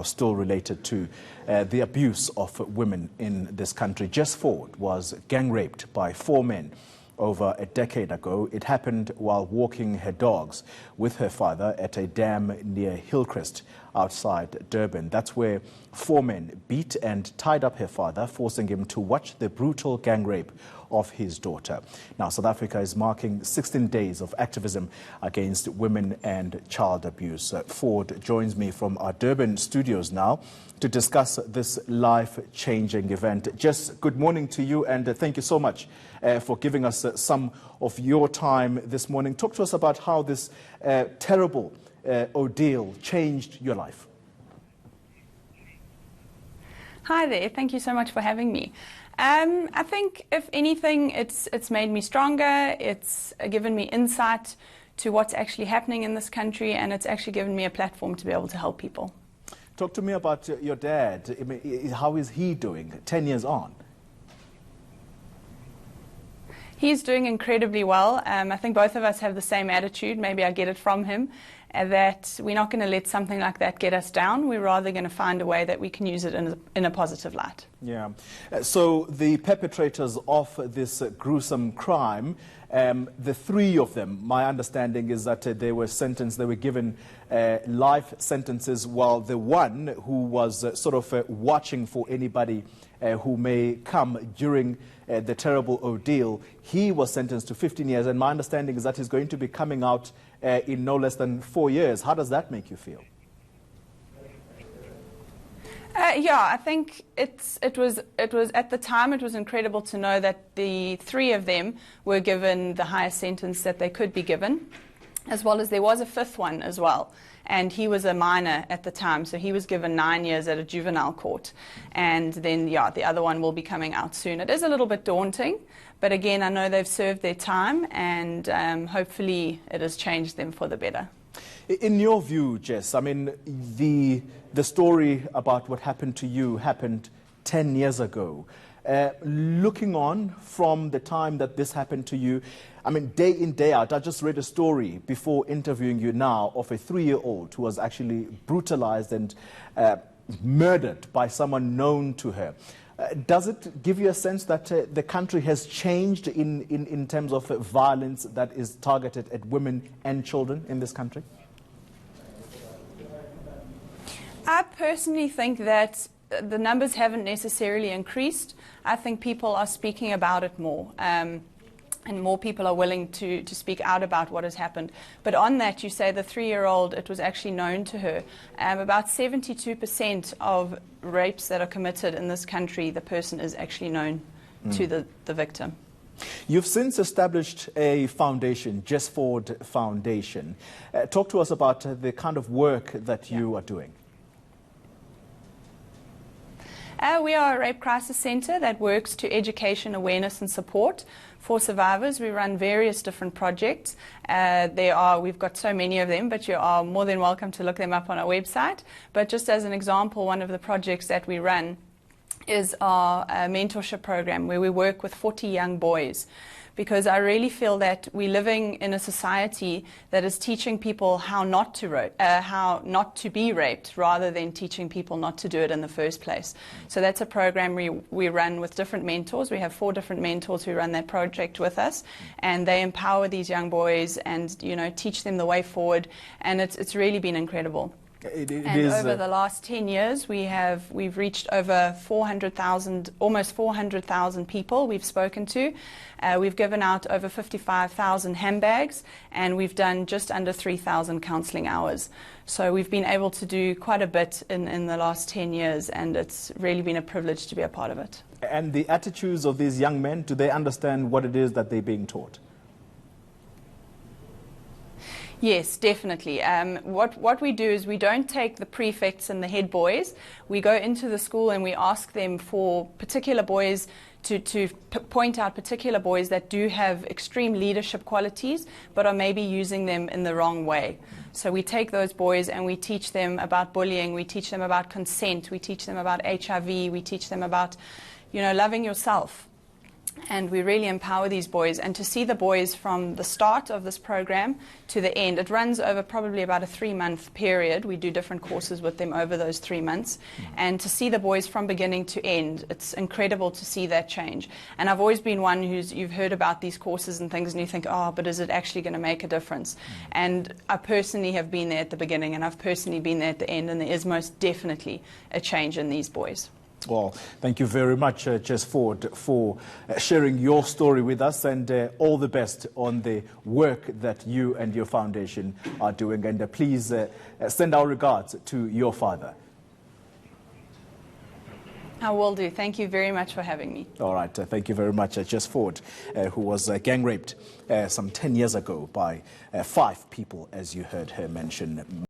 still related to the abuse of women in this country. Jes Foord was gang raped by 4 men over a decade ago. It happened while walking her dogs with her father at a dam near Hillcrest outside Durban. That's where 4 men beat and tied up her father, forcing him to watch the brutal gang rape of his daughter. Now, South Africa is marking 16 days of activism against women and child abuse. Foord joins me from our Durban studios now to discuss this life-changing event. Jess, good morning to you, and thank you so much for giving us some of your time this morning. Talk to us about how this terrible ordeal changed your life. Hi there, thank you so much for having me. I think, if anything, it's made me stronger. It's given me insight to what's actually happening in this country, and it's actually given me a platform to be able to help people. Talk to me about your dad. I mean, how is he doing 10 years on? He's doing incredibly well. I think both of us have the same attitude. Maybe I get it from him, that we're not going to let something like that get us down. We're rather going to find a way that we can use it in a positive light. Yeah. So the perpetrators of this gruesome crime, the 3 of them, my understanding is that they were sentenced, they were given life sentences, while the one who was sort of watching for anybody who may come during the terrible ordeal, he was sentenced to 15 years. And my understanding is that he's going to be coming out in no less than 4 years. How does that make you feel? Yeah, I think it was at the time it was incredible to know that the 3 of them were given the highest sentence that they could be given, as well as there was a 5th one as well. And he was a minor at the time, so he was given 9 years at a juvenile court. And then, yeah, the other one will be coming out soon. It is a little bit daunting, but again, I know they've served their time, and hopefully it has changed them for the better. In your view, Jess, I mean, the story about what happened to you happened 10 years ago. Looking on from the time that this happened to you, I mean, day in, day out, I just read a story before interviewing you now of a 3-year-old who was actually brutalized and murdered by someone known to her. Does it give you a sense that the country has changed in terms of violence that is targeted at women and children in this country? I personally think that the numbers haven't necessarily increased. I think people are speaking about it more, and more people are willing to speak out about what has happened. But on that, you say the 3-year-old, it was actually known to her. About 72% of rapes that are committed in this country, the person is actually known to the victim. You've since established a foundation, Jes Foord Foundation. Talk to us about the kind of work that you are doing. We are a rape crisis centre that works to education, awareness and support for survivors. We run various different projects. We've got so many of them, but you are more than welcome to look them up on our website. But just as an example, one of the projects that we run is our mentorship program, where we work with 40 young boys. Because I really feel that we're living in a society that is teaching people how not to be raped, rather than teaching people not to do it in the first place. So that's a program we run with different mentors. We have 4 different mentors who run that project with us, and they empower these young boys and teach them the way forward. And it's really been incredible. Over the last 10 years, we've reached over 400,000, almost 400,000 people we've spoken to. We've given out over 55,000 handbags, and we've done just under 3,000 counselling hours. So we've been able to do quite a bit in the last 10 years, and it's really been a privilege to be a part of it. And the attitudes of these young men, do they understand what it is that they're being taught? Yes, definitely. What we do is we don't take the prefects and the head boys. We go into the school and we ask them for particular boys to point out particular boys that do have extreme leadership qualities but are maybe using them in the wrong way. So we take those boys and we teach them about bullying, we teach them about consent, we teach them about HIV, we teach them about, loving yourself. And we really empower these boys, and to see the boys from the start of this program to the end. It runs over probably about a 3-month period. We do different courses with them over those 3 months. And to see the boys from beginning to end, it's incredible to see that change. And I've always been one you've heard about these courses and things and you think, oh, but is it actually going to make a difference? And I personally have been there at the beginning, and I've personally been there at the end, and there is most definitely a change in these boys. Well, thank you very much, Jes Foord, for sharing your story with us, and all the best on the work that you and your foundation are doing. And please send our regards to your father. I will do. Thank you very much for having me. All right. Thank you very much, Jes Foord, who was gang raped some 10 years ago by 5 people, as you heard her mention.